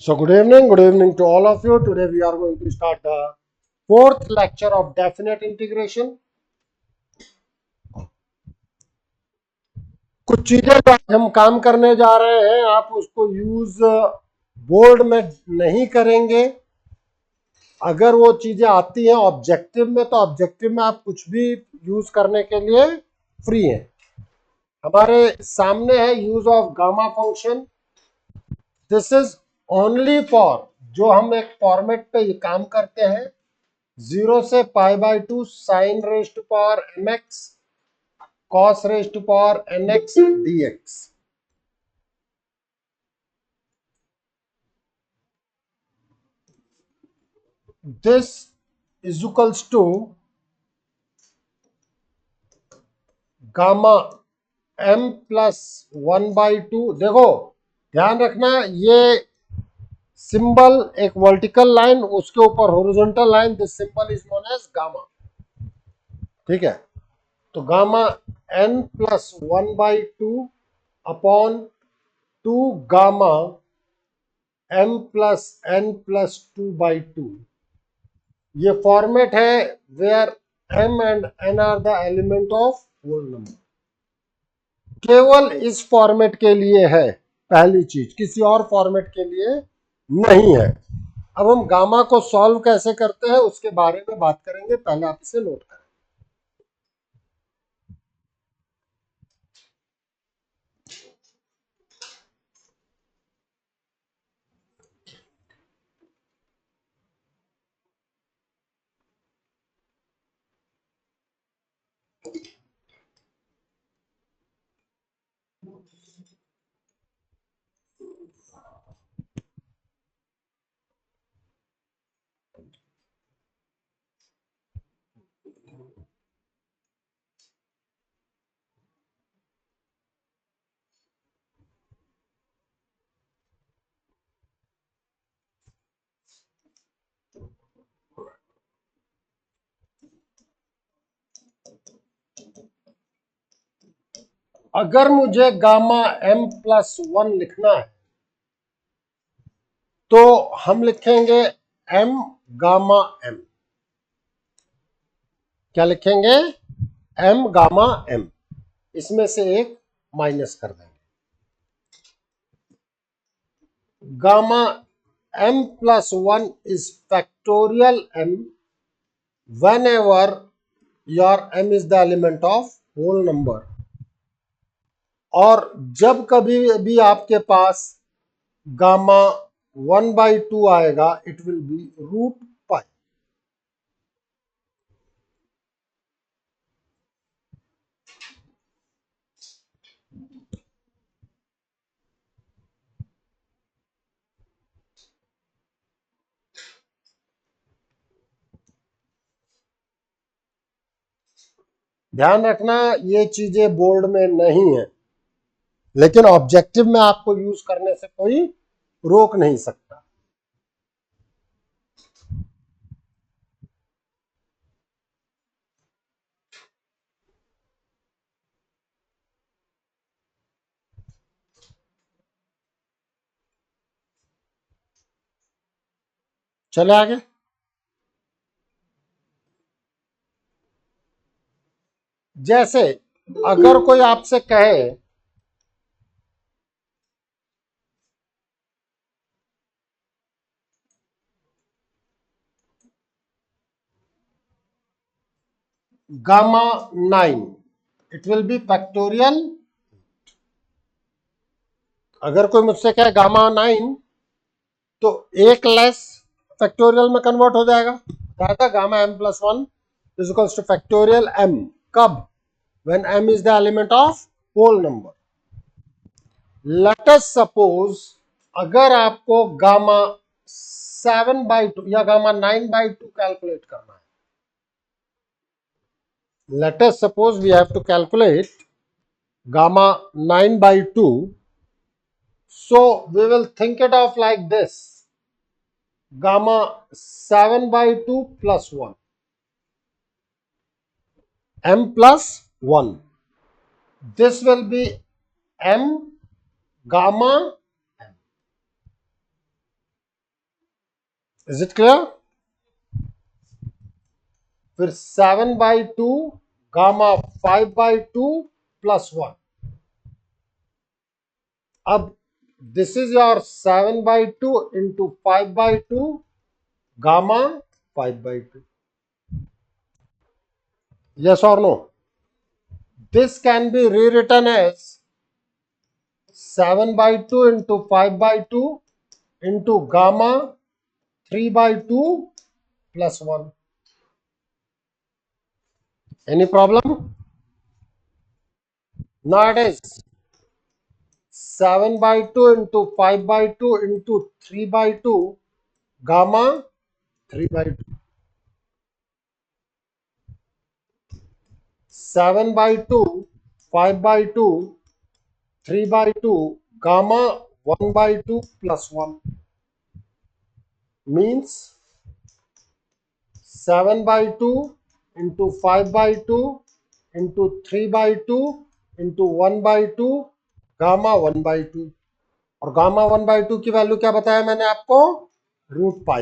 So good evening to all of you. Today we are going to start the fourth lecture of definite integration. कुछ चीजें जो हम काम करने जा रहे हैं आप उसको यूज बोर्ड में नहीं करेंगे। अगर वो चीजें आती हैं ऑब्जेक्टिव में तो ऑब्जेक्टिव में आप कुछ भी यूज करने के लिए फ्री हैं। हमारे सामने है use of gamma function. This is only for जो हम एक फॉर्मेट पे ये काम करते हैं 0 से π/2 sine raise to power mx cos raise to power nx dx। This is equals to gamma m plus 1/2। देखो ध्यान रखना ये सिंबल एक वर्टिकल लाइन उसके ऊपर horizontal line, this symbol is known as gamma. ठीक है, तो gamma n plus 1/2 upon 2 gamma m plus n plus 2/2। ये फॉर्मेट है where m and n are the element of whole number. केवल इस फॉर्मेट के लिए है, पहली चीज, किसी और फॉर्मेट के लिए नहीं है। अब हम गामा को सॉल्व कैसे करते हैं उसके बारे में बात करेंगे, पहले आप इसे नोट करें। अगर मुझे गामा m प्लस 1 लिखना है तो हम लिखेंगे m गामा m। क्या लिखेंगे? m gamma m। इसमें से एक माइनस कर देंगे। Gamma m plus 1 is factorial m whenever your m is the element of whole number। और जब कभी भी आपके पास गामा 1/2 आएगा it will be root pi. ध्यान रखना ये चीजें बोर्ड में नहीं है, लेकिन ऑब्जेक्टिव में आपको यूज करने से कोई रोक नहीं सकता। चले आगे। जैसे अगर कोई आपसे कहे gamma 9 it will B factorial. अगर कोई मुझसे कहे गामा 9 तो एक लेस फैक्टोरियल में कन्वर्ट हो जाएगा। क्या gamma m plus 1 is equals to factorial m। कब? When m is the element of whole number. Let us suppose अगर आपको गामा 7/2 या गामा 9/2 कैलकुलेट करना है। Let us suppose we have to calculate gamma 9/2, so we will think it of like this: gamma 7/2 plus 1 m plus 1, this will be m gamma m। Is it clear? फिर 7/2 gamma 5/2 +1. अब this is your 7/2 into 5/2 gamma 5/2. Yes or no? This can be rewritten as 7/2 into 5/2 into gamma 3/2 +1. Any problem? Now it is 7/2 into 5/2 into 3/2 gamma 3/2. 7/2, 5/2, 3/2 gamma 1/2 +1 means 7/2 into 5/2 into 3/2 into 1/2 gamma 1/2. और gamma 1/2 की value क्या बताया मैंने आपको? √π.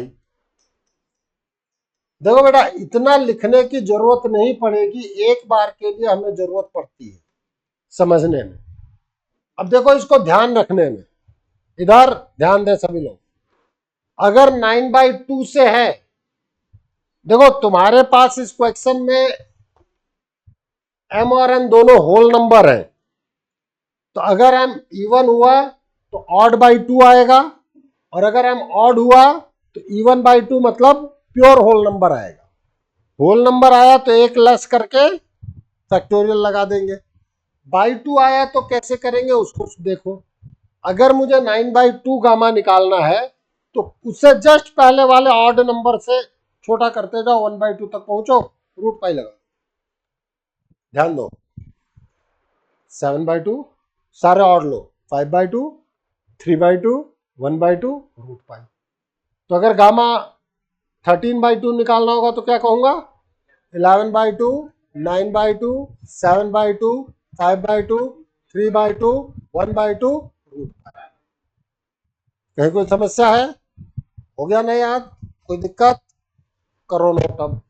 देखो बेटा, इतना लिखने की जरूरत नहीं पड़ेगी, एक बार के लिए हमें जरूरत पड़ती है समझने में. अब देखो इसको ध्यान रखने में, इधर ध्यान दें सभी लोग. अगर 9/2 से है, देखो तुम्हारे पास इस क्वेश्चन में m और n दोनों होल नंबर है, तो अगर m इवन हुआ तो odd/2 आएगा, और अगर m ऑड हुआ तो even/2 मतलब प्योर होल नंबर आएगा. होल नंबर आया तो एक लेस करके फैक्टोरियल लगा देंगे. /2 आया तो कैसे करेंगे उसको देखो. अगर मुझे 9/2 गामा निकालना है तो उससे जस्ट पहले वाले ऑड नंबर से छोटा करते जाओ, 1/2 तक पहुंचो, √π लगा. ध्यान दो, 7/2 सारे ऑड लो, 5/2, 3/2, 1/2 √π. तो अगर गामा 13/2 निकालना होगा तो क्या कहूंगा? 11/2, 9/2, 7/2, 5/2, 3/2, 1/2 √π. कहीं कोई समस्या है? हो गया ना याद? कोई दिक्कत? करो नोट अब.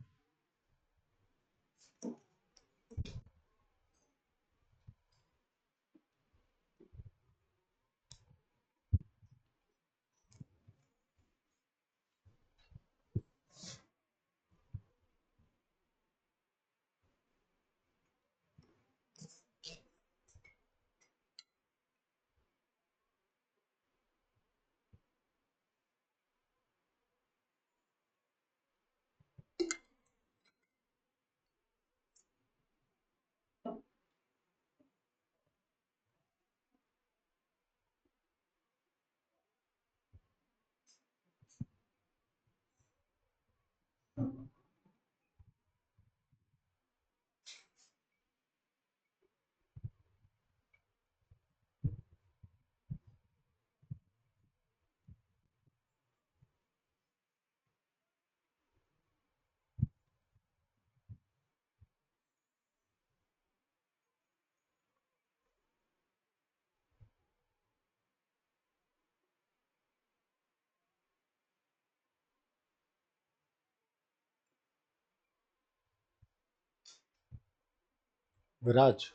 विराज,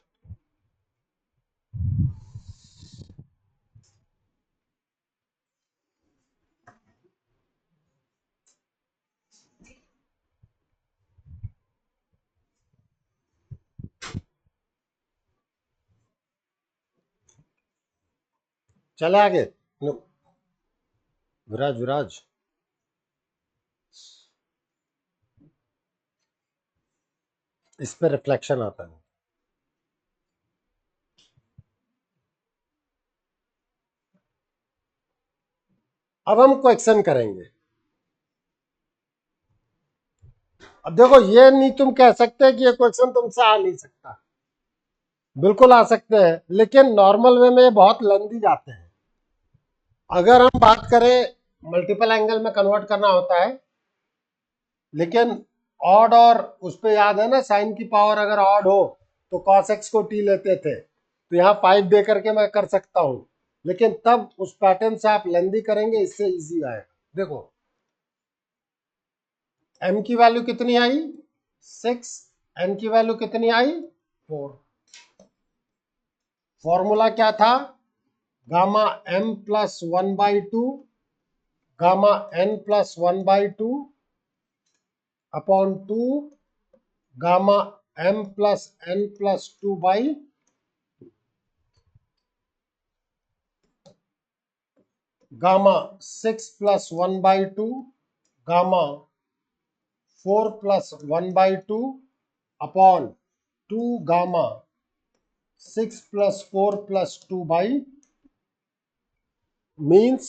चले आगे. विराज, विराज, इस पे रिफ्लेक्शन आता है. अब हम क्वेश्चन करेंगे. अब देखो, ये नहीं तुम कह सकते कि ये क्वेश्चन तुमसे आ नहीं सकता. बिल्कुल आ सकते हैं, लेकिन नॉर्मल वे में ये बहुत लंबी जाते हैं. अगर हम बात करें, मल्टीपल एंगल में कन्वर्ट करना होता है, लेकिन ऑड और उस पे याद है ना, साइन की पावर अगर ऑड हो तो cos x को t लेते थे, तो यहाँ 5 दे करके मैं कर सकता हूँ, लेकिन तब उस पैटर्न से आप लेंदी करेंगे, इससे इजी आएगा. देखो m की वैल्यू कितनी आई 6, n की वैल्यू कितनी आई 4। फॉर्मूला क्या था gamma m plus 1/2 gamma n plus 1/2 upon 2 gamma m plus n plus 2 by gamma 6 plus 1/2 gamma 4 plus 1/2 upon 2 gamma 6 plus 4 plus 2 by means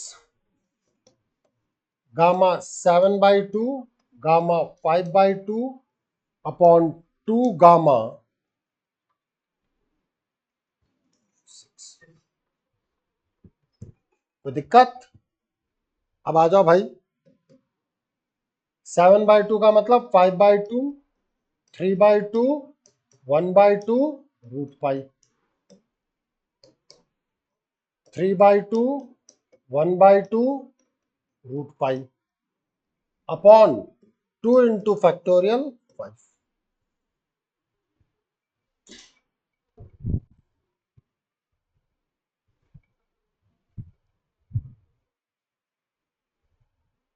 gamma 7/2 gamma 5/2 upon 2 gamma 6। कोई दिक्कत? अब आ जाओ भाई 7/2 का मतलब 5/2 3/2 1/2 root pi 3/2 1/2 root pi upon 2 into factorial 5।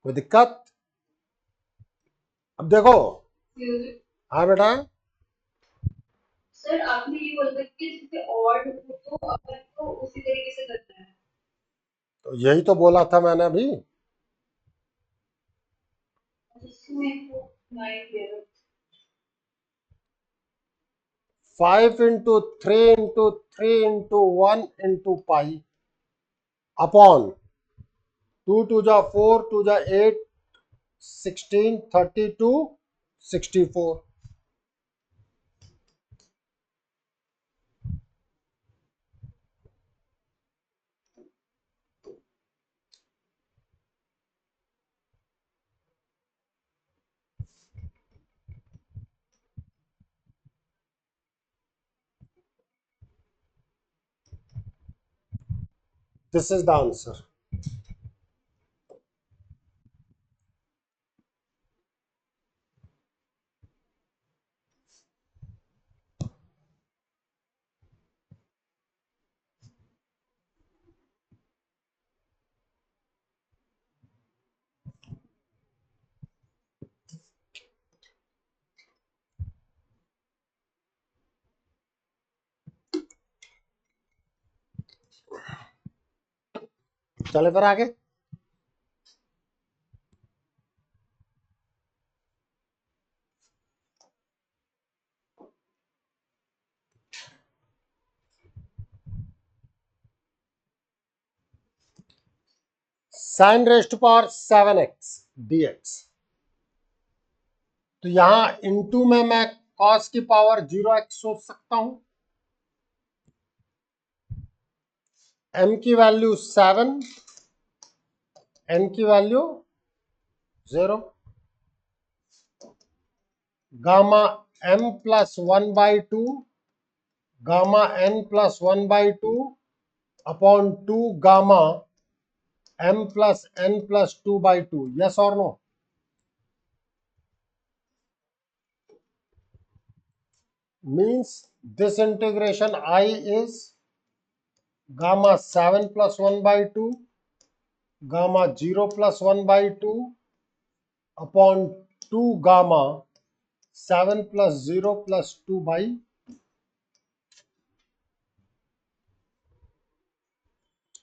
कोई दिक्कत? अब देखो हाँ बेटा सर आपने ये बोला कि जैसे ऑड हो तो अपन को उसी तरीके से करना है। तो यही तो बोला था मैंने अभी जिसमें को 9 11 5 into 3 into 3 into 1 into pi upon 2 two जा 4 टू जा 8 16 32 64। This is the answer. चले फिर आगे sine raise to power 7x dx। तो यहां इनटू में मैं cos की पावर 0x सोच सकता हूं। m की वैल्यू 7 n की value 0 gamma m plus 1/2 gamma n plus 1/2 upon 2 gamma m plus n plus 2/2। Yes और no? Means this integration I is gamma 7 plus 1/2 gamma 0 plus 1/2 upon 2 gamma 7 plus 0 plus 2 by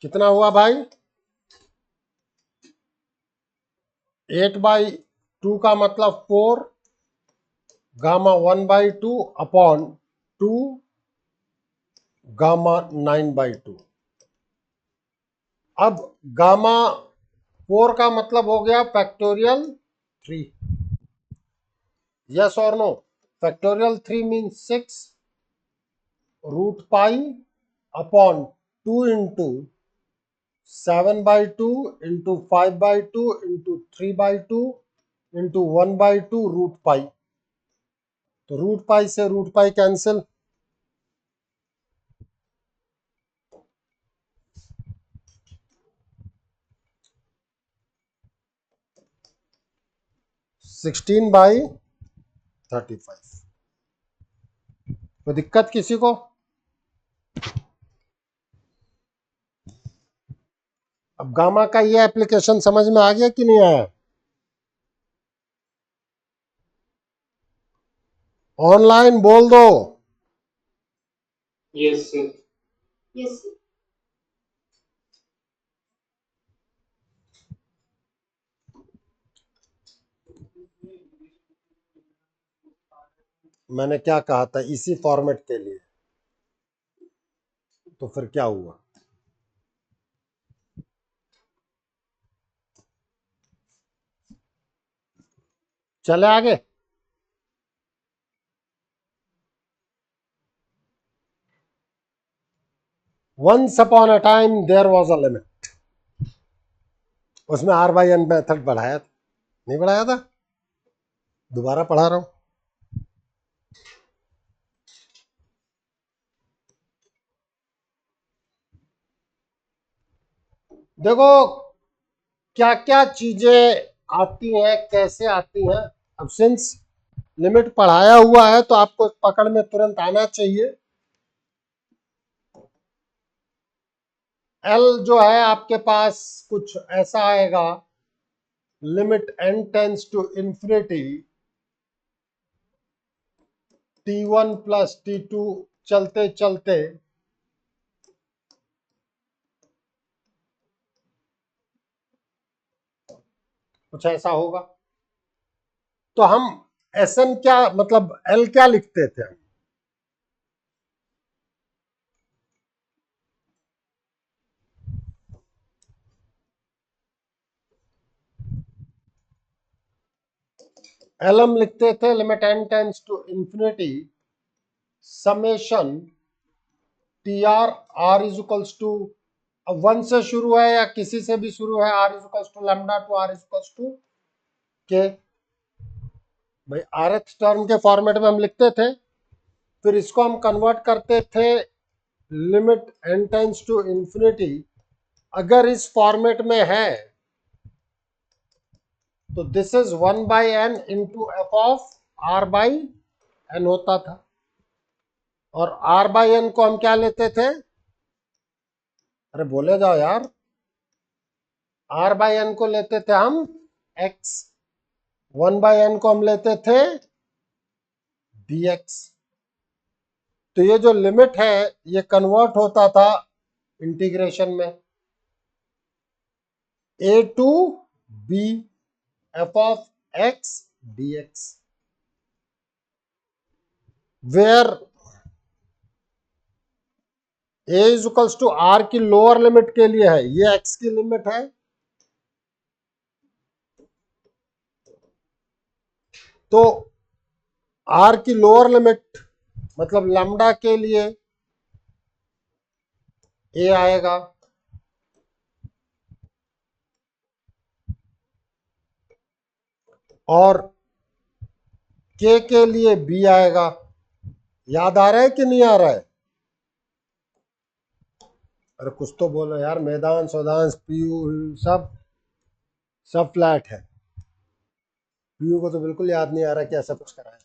कितना हुआ भाई 8/2 का मतलब 4 gamma 1/2 upon 2 gamma 9/2। अब gamma 4 का मतलब हो गया फैक्टोरियल 3। यस और no? Factorial 3 means 6 root pi upon 2 into 7/2 into 5/2 into 3/2 into 1/2 root pi. तो रूट पाई से रूट पाई कैंसिल। 16/35। कोई दिक्कत किसी को? अब गामा का ये एप्लीकेशन समझ में आ गया कि नहीं आया? ऑनलाइन बोल दो। Yes sir. यस मैंने क्या कहा था इसी फॉर्मेट के लिए, तो फिर क्या हुआ? चले आगे। Once upon a time there was a limit. उसमें आर बाई एन मेथड बढ़ाया था, नहीं बढ़ाया था? दोबारा पढ़ा रहा हूं। देखो क्या क्या चीजें आती हैं, कैसे आती हैं। अब सिंस लिमिट पढ़ाया हुआ है तो आपको पकड़ में तुरंत आना चाहिए। एल जो है आपके पास कुछ ऐसा आएगा, limit n tends to infinity t1 plus t2 चलते चलते कुछ ऐसा होगा। तो हम एस एन क्या मतलब एल क्या लिखते थे? एल हम लिखते थे limit n tends to infinity summation t r, r is equals to, अब वन से शुरू है या किसी से भी शुरू है, r is equals to lambda to r is equals to k. भाई आरथ टर्म के फॉर्मेट में हम लिखते थे, फिर इसको हम कन्वर्ट करते थे limit n tends to infinity. अगर इस फॉर्मेट में है तो this is 1/n into f of r by n होता था। और आर बाई एन को हम क्या लेते थे? अरे बोले जाओ यार। आर बाई एन को लेते थे हम एक्स, 1/n को हम लेते थे dx। तो ये जो लिमिट है ये कन्वर्ट होता था इंटीग्रेशन में a to b f of x dx, where a is equals to r की लोअर लिमिट के लिए है, ये x की लिमिट है। तो r की लोअर लिमिट मतलब लैम्डा के लिए a आएगा, और k के लिए b आएगा। याद आ रहा है कि नहीं आ रहा है? अरे कुछ तो बोलो यार, मैदान सौदान पीयू सब सब फ्लैट है। पीयू को तो बिल्कुल याद नहीं आ रहा क्या सब कुछ कराया।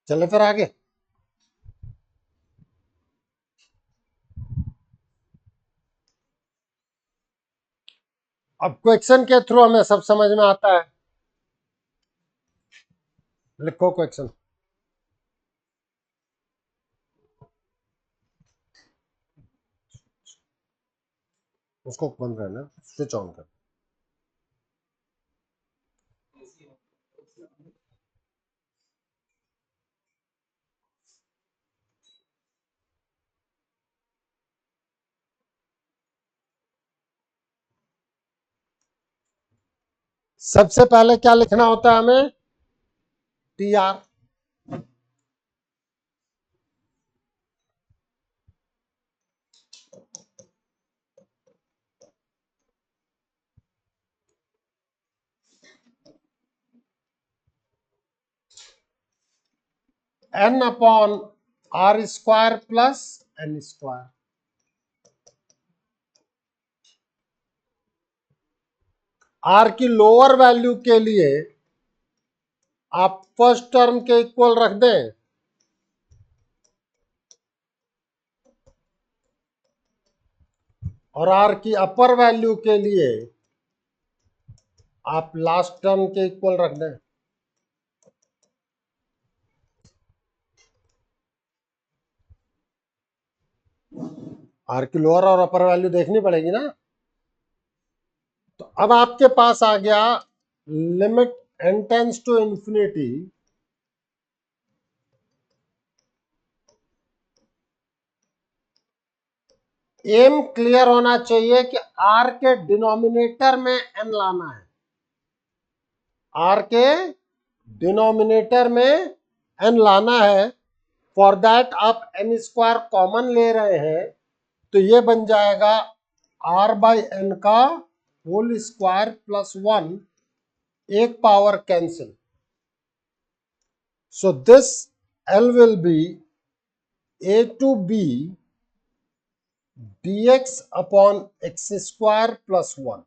चले फिर आगे। अब क्वेश्चन के थ्रू हमें सब समझ में आता है। लिखो क्वेश्चन। उसको बंद करना, स्विच ऑन कर। सबसे पहले क्या लिखना होता है हमें? T r. N upon r square plus n square. R की लोअर वैल्यू के लिए आप फर्स्ट टर्म के इक्वल रख दें, और आर की अपर वैल्यू के लिए आप लास्ट टर्म के इक्वल रख दें। आर की लोअर और अपर वैल्यू देखनी पड़ेगी ना। तो अब आपके पास आ गया limit n tends to infinity एम क्लियर होना चाहिए कि आर के डिनोमिनेटर में n लाना है। आर के डिनोमिनेटर में n लाना है। फॉर दैट आप n स्क्वायर कॉमन ले रहे हैं, तो ये बन जाएगा r बाई एन का होल स्क्वायर प्लस 1, एक power cancel. So this L will be a to b dx upon x square plus 1।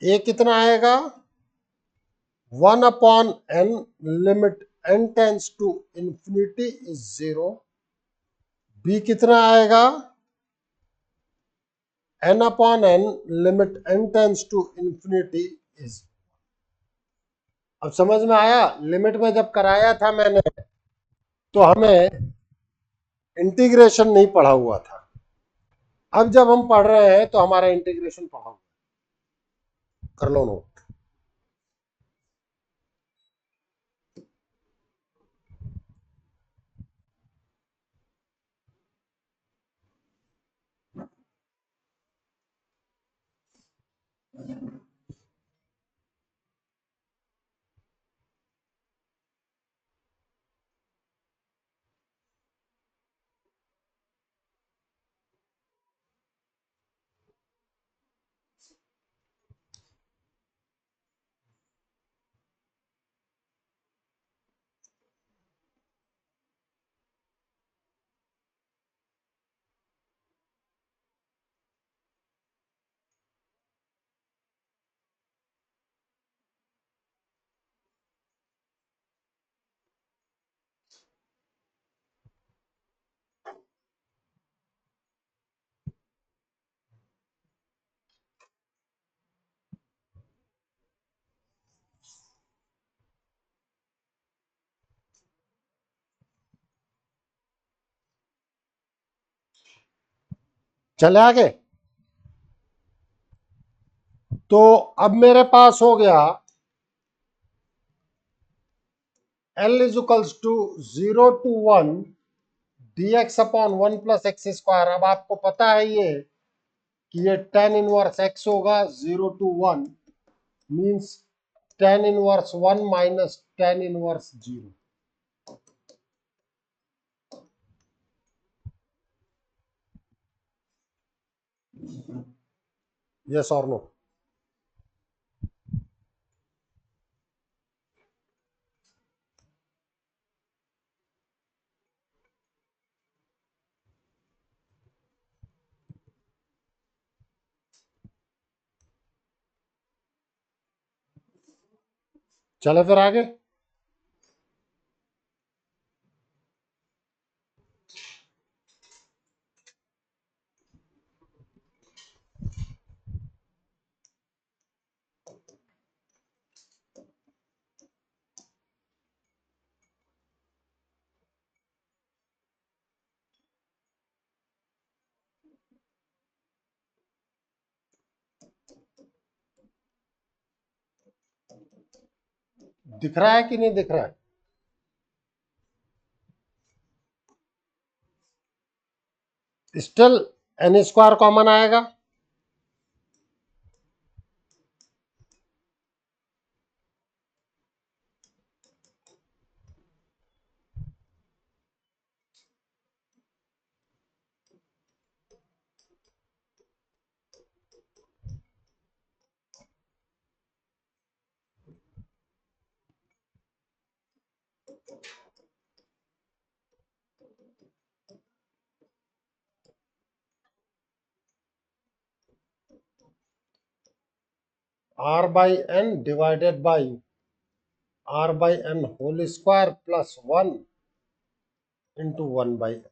A कितना आएगा? 1 अपॉन n, limit n tends to infinity is 0। b कितना आएगा? n अपॉन n, limit n tends to infinity is. अब समझ में आया? लिमिट में जब कराया था मैंने, तो हमें इंटीग्रेशन नहीं पढ़ा हुआ था। अब जब हम पढ़ रहे हैं तो हमारा इंटीग्रेशन पढ़ा हुआ। कर लो नोट। चले आगे। तो अब मेरे पास हो गया L is equals to 0 to 1 dx upon 1 plus x square. अब आपको पता है ये कि ये tan इनवर्स x होगा। 0 to 1 means tan inverse 1 minus tan inverse 0। Yes और नो? चले फिर आगे। दिख रहा है कि नहीं दिख रहा है? स्टिल एन स्क्वायर कॉमन आएगा, r by n divided by r by n whole square plus 1 into 1/n।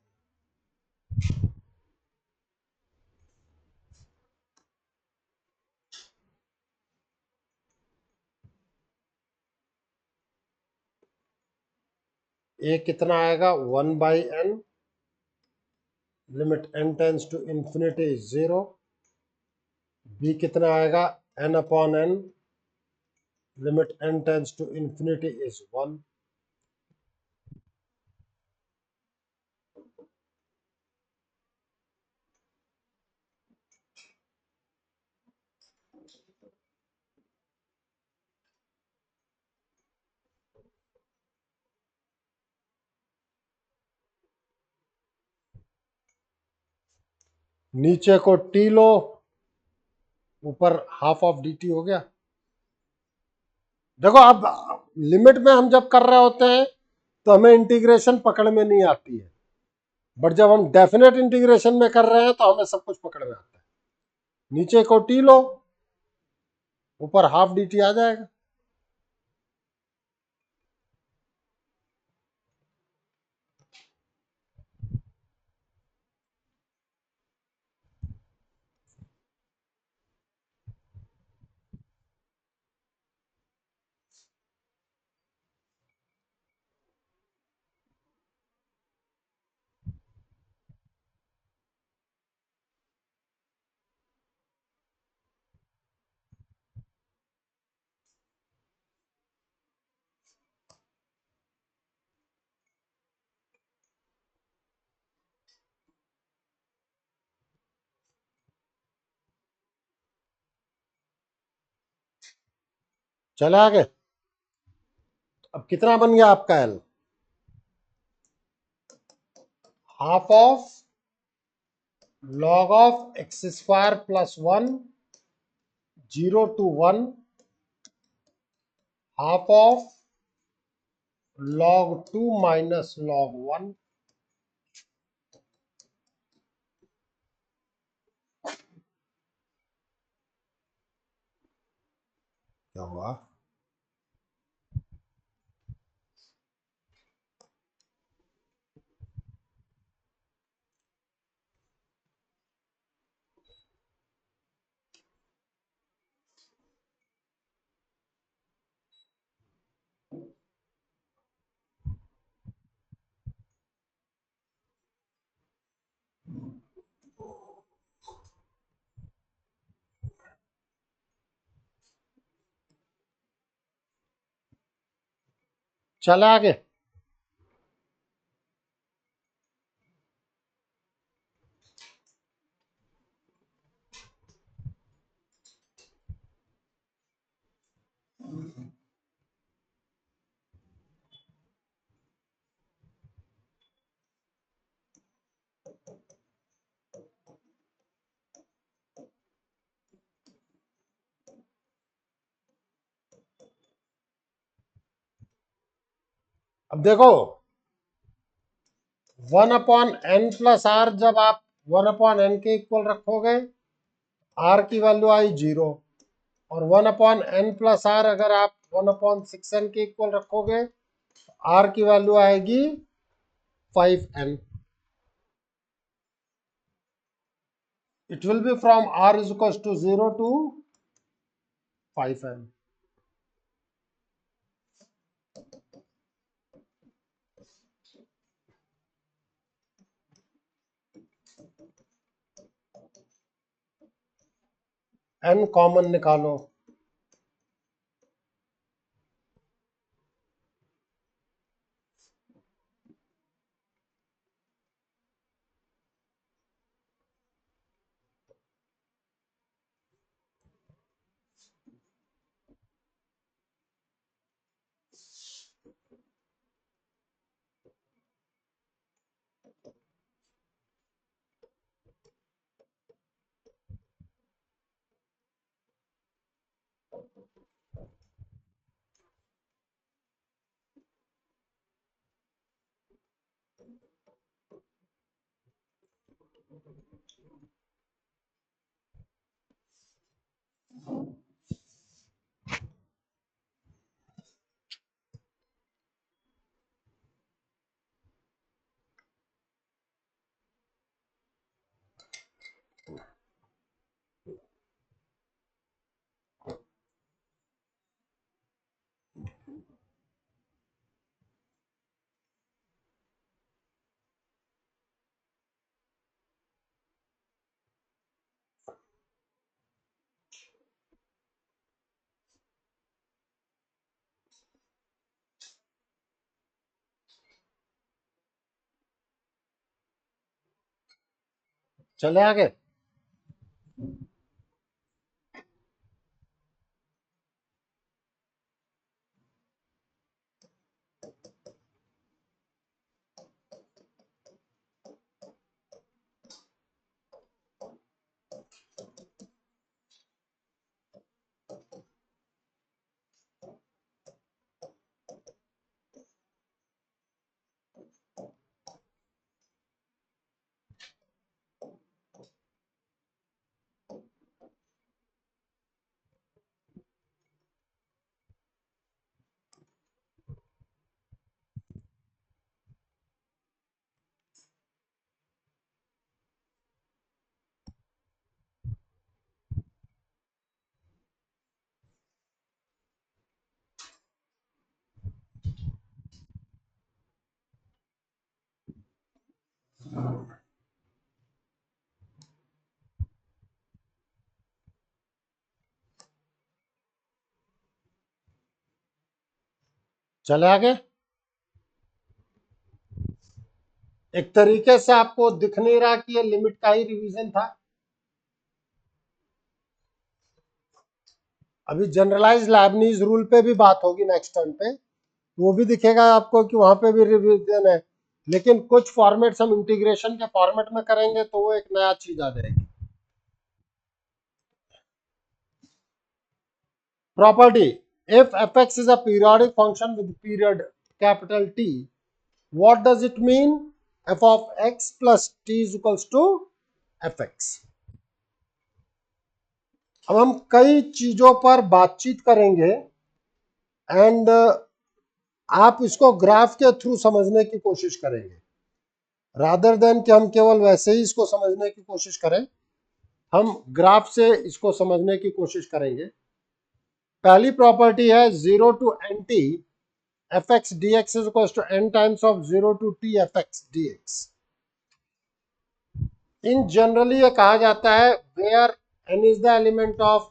A कितना आएगा? 1/n, limit n tends to infinity 0। B कितना आएगा? n अपॉन n, limit n tends to infinity is 1। नीचे को T लो, ऊपर half of D T हो गया। देखो अब लिमिट में हम जब कर रहे होते हैं तो हमें इंटीग्रेशन पकड़ में नहीं आती है, बट जब हम डेफिनेट इंटीग्रेशन में कर रहे हैं तो हमें सब कुछ पकड़ में आता है। नीचे को टी लो, ऊपर हाफ डी टी आ जाएगा। चले आगे। अब कितना बन गया आपका L? Half of log of x square plus 1, 0 to 1, half of log 2 minus log 1। क्या हुआ? चले आगे। अब देखो 1/n+r, जब आप 1/n के इक्वल रखोगे, r की वैल्यू आई 0, और 1/n+r अगर आप 1/6n के इक्वल रखोगे, r की वैल्यू आएगी 5n। It will be from r is equal to 0 to 5n। n common निकालो, चले आगे। चले आगे। एक तरीके से आपको दिख नहीं रहा कि ये लिमिट का ही रिवीजन था। अभी जनरलाइज लाइबनिज रूल पे भी बात होगी नेक्स्ट टर्म पे, वो भी दिखेगा आपको कि वहां पे भी रिवीजन है, लेकिन कुछ फॉर्मेट्स हम इंटीग्रेशन के फॉर्मेट में करेंगे तो वो एक नया चीज आ जाएगी। Property, if fx is a periodic function with period capital T, what does it mean? F of x plus t is equals to fx। अब हम कई चीजों पर बातचीत करेंगे एंड आप इसको ग्राफ के थ्रू समझने की कोशिश करेंगे, रादर देन कि हम केवल वैसे ही इसको समझने की कोशिश करें, हम ग्राफ से इसको समझने की कोशिश करेंगे। पहली प्रॉपर्टी है 0 to n t fx dx is equals to n times of 0 to t fx dx। In generally ये कहा जाता है where n is the element of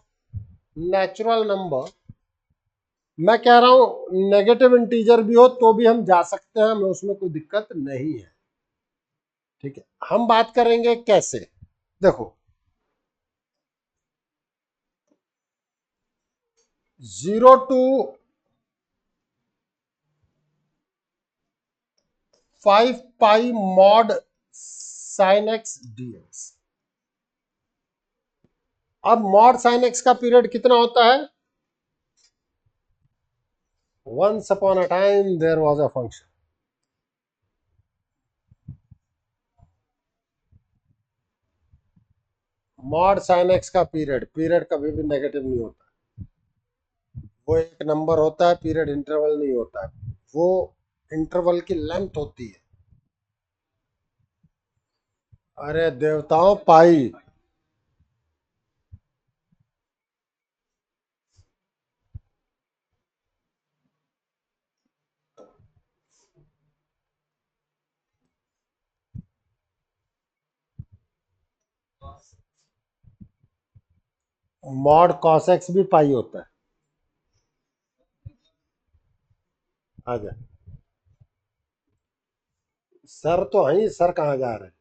natural number। मैं कह रहा हूं नेगेटिव इंटीजर भी हो तो भी हम जा सकते हैं, हमें उसमें कोई दिक्कत नहीं है। ठीक है, हम बात करेंगे कैसे। देखो 0 to 5 pi mod sine x dx. अब मॉड साइन एक्स का पीरियड कितना होता है? Once upon a time there was a function। Mod sine x का पीरियड कभी भी नेगेटिव नहीं होता, वो एक नंबर होता है, पीरियड इंटरवल नहीं होता है, वो इंटरवल की लेंथ होती है। अरे देवताओं, पाई। मॉड कॉस एक्स भी पाई होता है। आजा सर, तो है ही सर, कहाँ जा रहे हैं?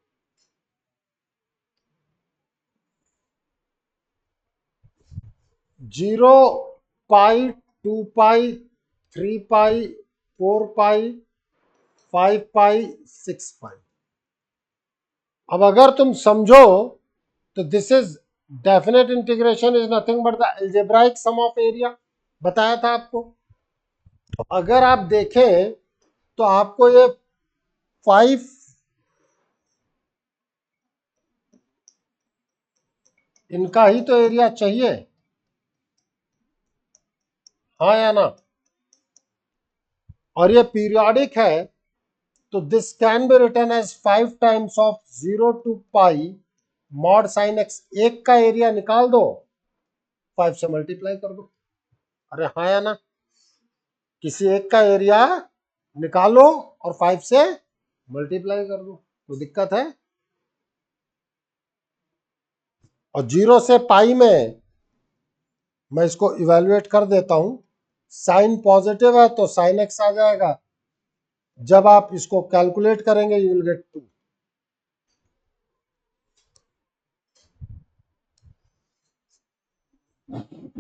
0 पाई, 2 पाई, 3 पाई, 4 पाई, 5 पाई, 6 पाई। अब अगर तुम समझो तो this is definite integration is nothing but the algebraic sum of area, बताया था आपको। तो अगर आप देखें तो आपको ये 5 इनका ही तो एरिया चाहिए, हाँ या ना? और ये पीरियोडिक है तो this can be written as 5 times of 0 to pi mod sine x. एक का एरिया निकाल दो, 5 से मल्टीप्लाई कर दो। अरे हाँ या ना? किसी एक का एरिया निकालो और 5 से मल्टीप्लाई कर दो, कोई दिक्कत है? और 0 से पाई में मैं इसको इवेल्युएट कर देता हूं, साइन पॉजिटिव है तो साइन एक्स आ जाएगा, जब आप इसको कैलकुलेट करेंगे यू विल गेट 2।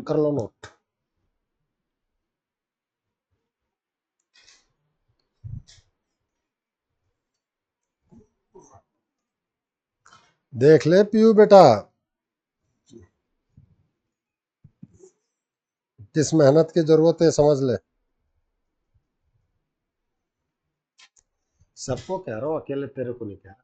कर लो नोट। देख ले पीयू बेटा, किस मेहनत की जरूरत है समझ ले। सबको कह रहा हूं, अकेले तेरे को नहीं कह रहा।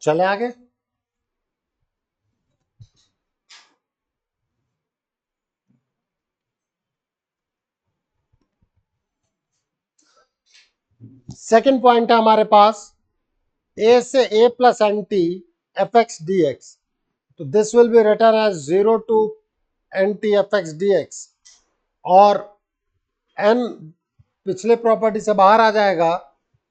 चले आगे। सेकंड पॉइंट है हमारे पास, ए से a plus n t f x d x, तो this will be written as 0 to n t f x d x, और एन पिछले प्रॉपर्टी से बाहर आ जाएगा,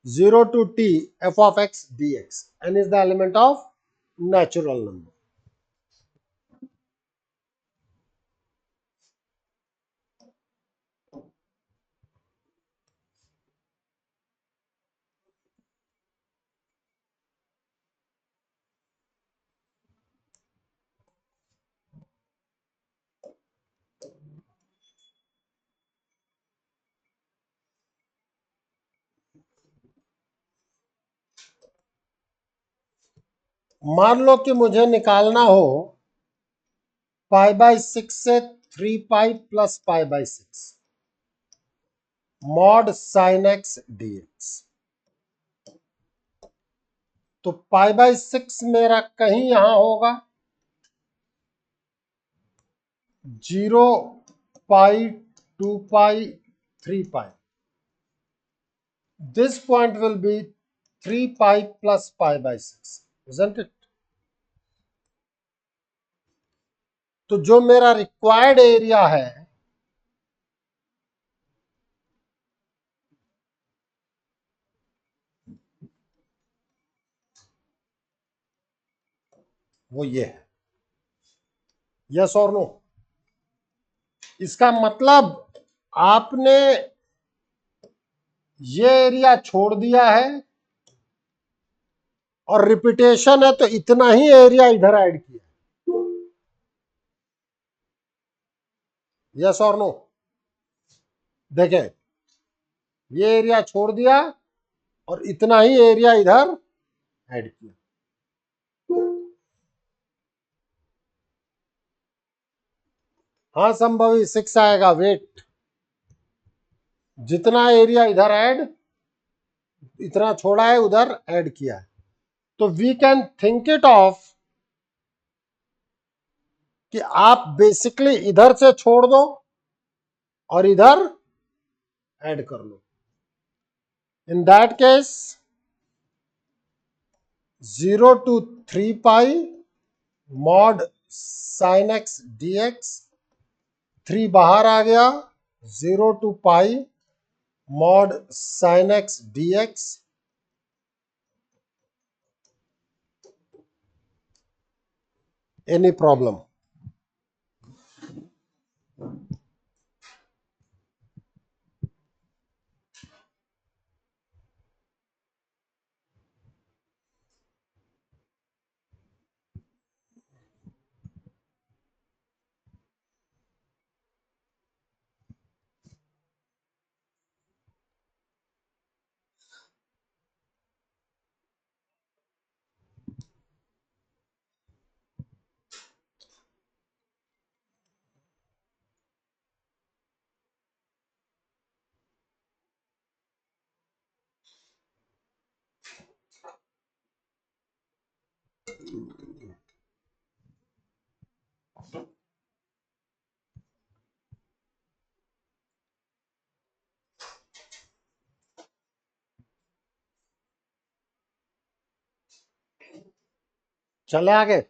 0 to t f of x d x. N is the element of natural number. मान लो कि मुझे निकालना हो पाई बाई 6 से 3 pi plus pi by 6 mod sine x d x. तो पाई बाई 6 मेरा कहीं यहां होगा, 0 पाई 2 पाई 3 पाई, this point will be 3 pi plus pi by 6, isn't it? तो जो मेरा रिक्वायर्ड एरिया है वो ये है। यस और नो? इसका मतलब आपने ये एरिया छोड़ दिया है और रिपीटेशन है, तो इतना ही एरिया इधर ऐड किया। यस और नो? देखें, ये एरिया छोड़ दिया और इतना ही एरिया इधर ऐड किया। हाँ संभवी 6 आएगा, वेट। जितना एरिया इधर ऐड, इतना छोड़ा है उधर ऐड किया है। तो we can think it of कि आप बेसिकली इधर से छोड़ दो और इधर ऐड कर लो। In that case 0 to 3 pi mod sine x d x, 3 बाहर आ गया, 0 to pi mod sine x d x. Any problem? चले आगे।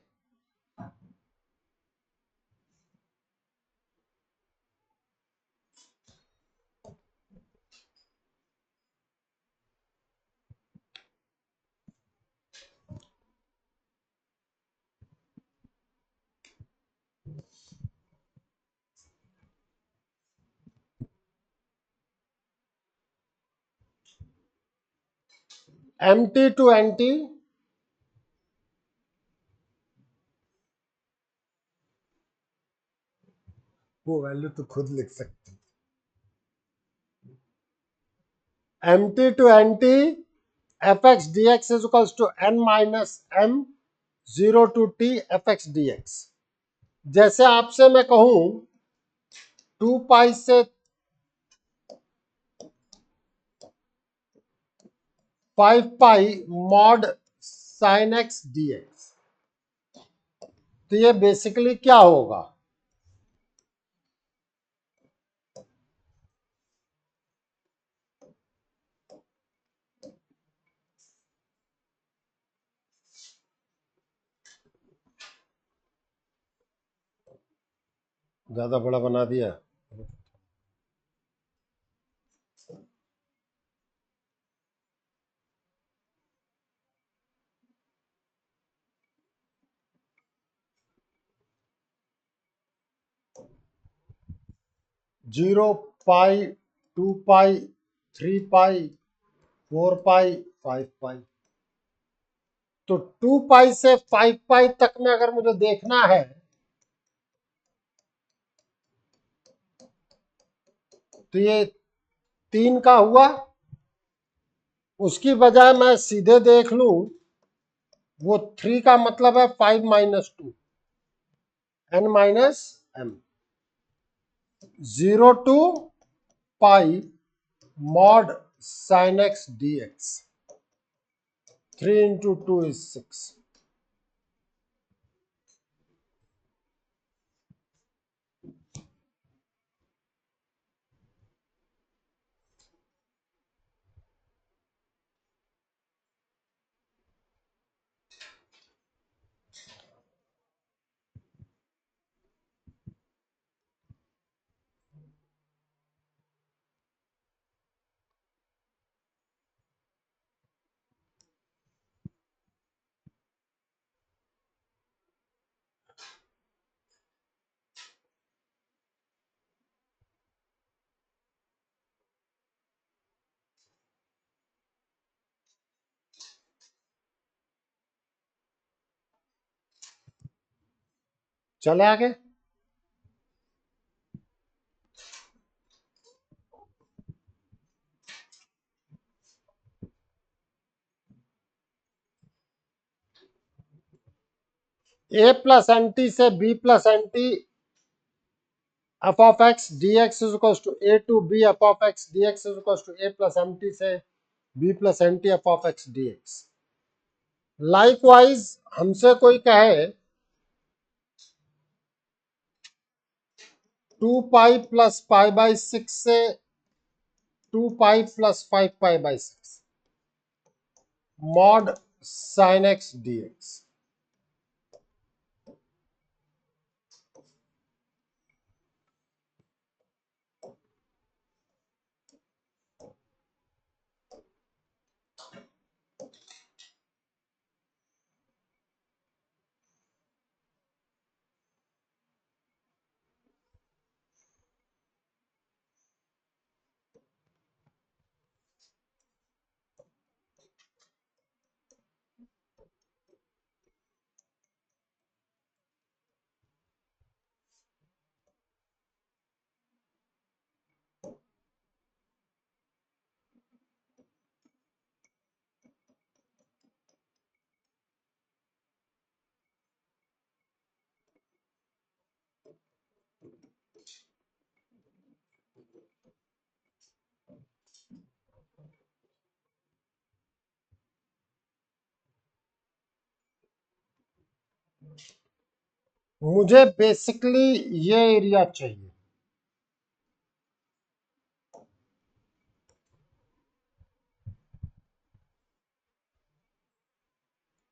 एम टू एन टी, वो वैल्यू तो खुद लिख सकते। M to n t f x d x is equals to n minus m 0 to t f x d x. जैसे आपसे मैं कहूं 2 पाई से 5 pi mod sine x d x, तो ये बेसिकली क्या होगा? ज्यादा बड़ा बना दिया। 0 पाई 2 पाई 3 पाई 4 पाई 5 पाई, तो 2 पाई से 5 पाई तक में अगर मुझे देखना है तो ये 3 का हुआ। उसकी बजाय मैं सीधे देख लूं, वो 3 का मतलब है 5 minus 2 n minus m, 0 to pi mod sine x d x, 3 into 2 is 6। चले आगे। ए प्लस एन टी से b plus n t f of x d x is equal to a to b f of x d x is equal to a plus m t से b plus n t f of x d x. Likewise हमसे कोई कहे 2 pi plus pi by 6 से 2 pi plus 5 pi by 6 mod sine x d x. मुझे basically ये area चाहिए।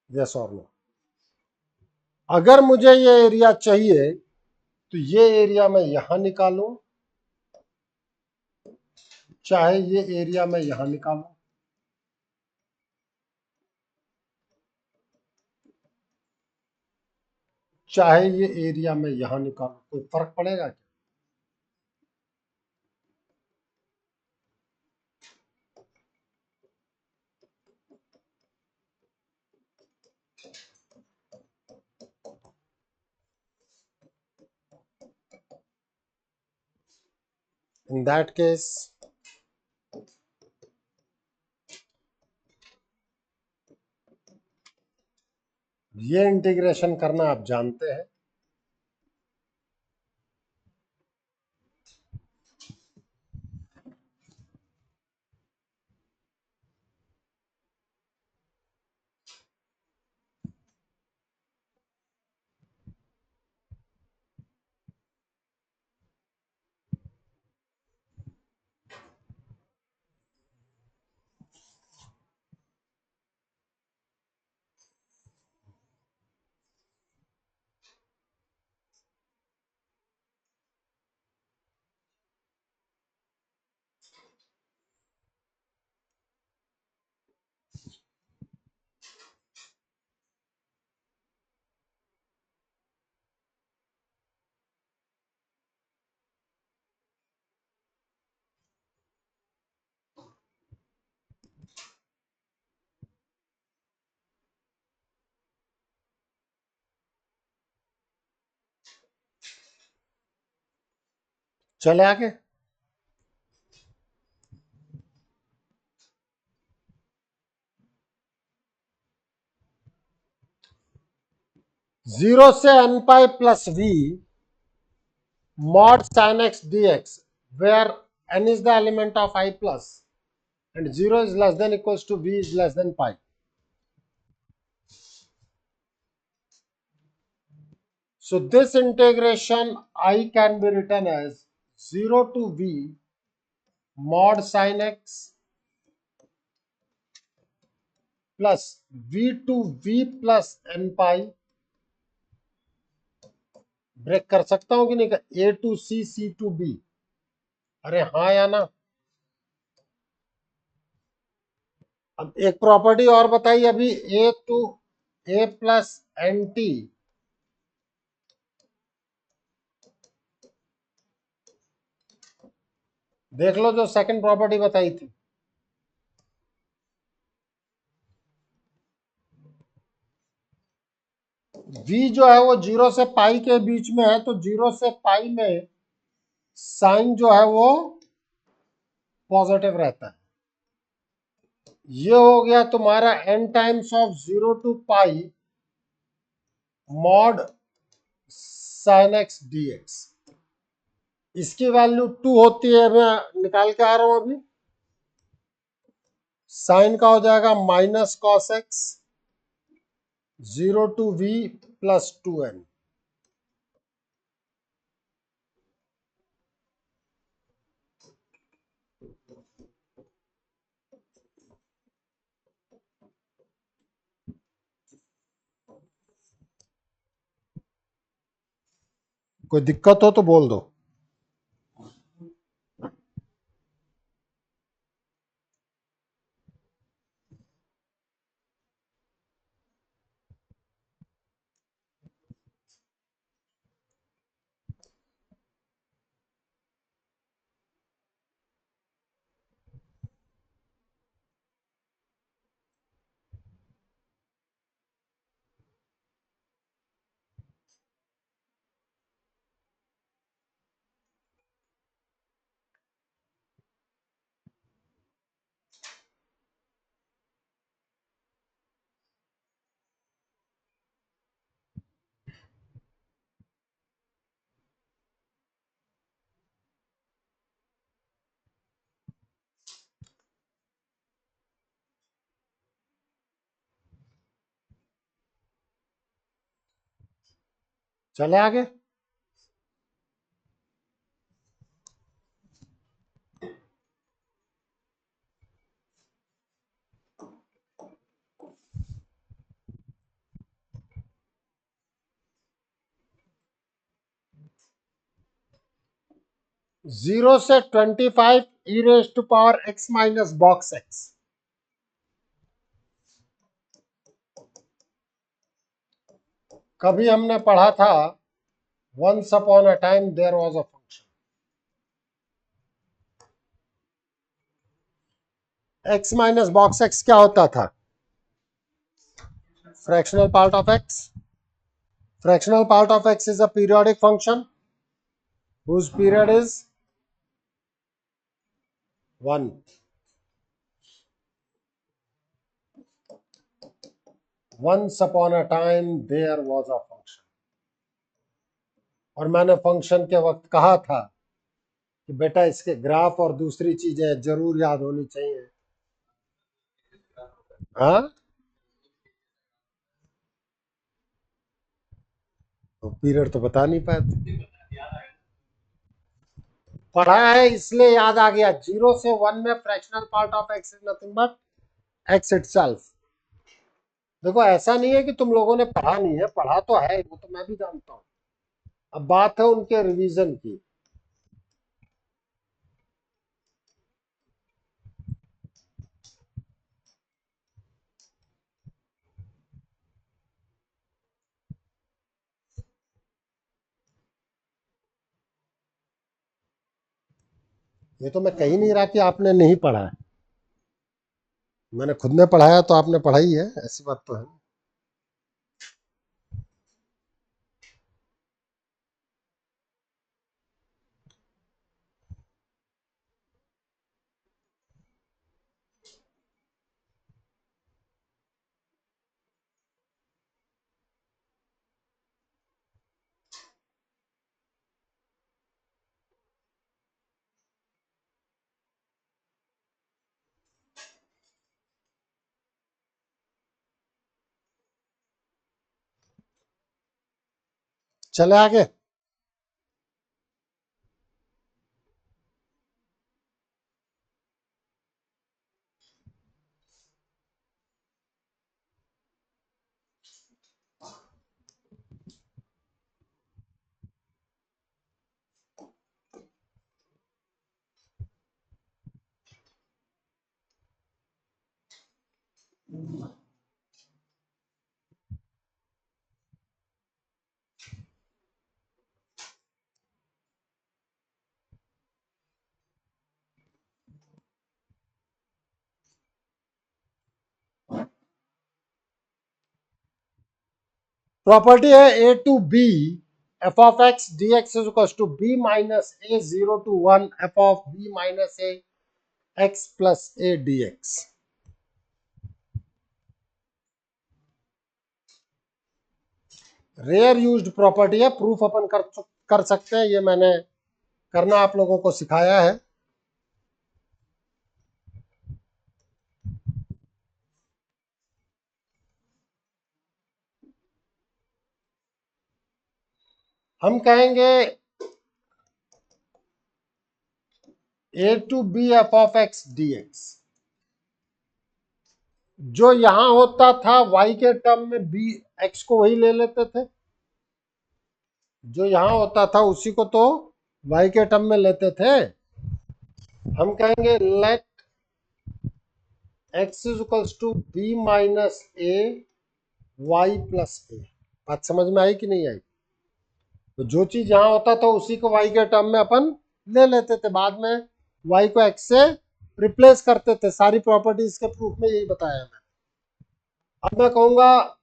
Yes और no? अगर मुझे ये एरिया चाहिए तो ये एरिया मैं यहां निकालूं, चाहे ये एरिया मैं यहां निकालूं, चाहे ये एरिया मैं यहां निकालूं, कोई फर्क पड़ेगा क्या? इन दैट केस ये इंटीग्रेशन करना आप जानते हैं। चले आगे। जीरो से n pi plus v mod sin x dx, where n is the element of I plus and 0 is less than equals to v is less than pi. So this integration I can be written as 0 to v mod sin x plus v to v plus n pi, break कर सकता हूं कि नहीं, a to c, c to b, अरे हाँ या ना। अब एक प्रॉपर्टी और बताइए अभी, a to a plus n t, देख लो जो सेकंड प्रॉपर्टी बताई थी। v जो है वो 0 से पाई के बीच में है, तो 0 से पाई में साइन जो है वो पॉजिटिव रहता है। ये हो गया तुम्हारा n times of 0 to pi mod sine x dx। इसकी वैल्यू 2 होती है, मैं निकाल के आ रहा हूं अभी। साइन का हो जाएगा minus cos x 0 to v plus 2n। कोई दिक्कत हो तो बोल दो। चले आगे। 0 से 25 e raise to power x minus box x। कभी हमने पढ़ा था once upon a time there was a function, x minus box x क्या होता था? Fractional part of x। Fractional part of x is a periodic function whose period is 1. Once upon a time there was a function. और मैंने function के वक्त कहा था कि बेटा इसके ग्राफ और दूसरी चीजें जरूर याद होनी चाहिए। हाँ, तो पीरियड तो बता नहीं पाए, पढ़ा है इसलिए याद आ गया। 0 से 1 में fractional part of x is nothing but x itself. देखो ऐसा नहीं है कि तुम लोगों ने पढ़ा नहीं है, पढ़ा तो है, वो तो मैं भी जानता हूं। अब बात है उनके रिवीजन की। ये तो मैं कही नहीं रहा कि आपने नहीं पढ़ा है, मैंने खुद ने पढ़ाया तो आपने पढ़ाई है, ऐसी बात तो है। चले आगे। प्रॉपर्टी है a to b f of x d x is equal to b minus a 0 to 1 f of b minus a x plus a d x. Rare used property है, प्रूफ अपन कर सकते हैं, ये मैंने करना आप लोगों को सिखाया है। हम कहेंगे a to b f of x d x, जो यहां होता था y के टर्म में बी एक्स को वही ले लेते थे, जो यहां होता था उसी को तो y के टर्म में लेते थे। हम कहेंगे let x is equals to b minus a y plus a. बात समझ में आई कि नहीं आई? तो जो चीज यहां होता था उसी को y के टर्म में अपन ले लेते थे, बाद में y को x से रिप्लेस करते थे। सारी प्रॉपर्टीज के प्रूफ में यही बताया है। अब मैं कहूंगा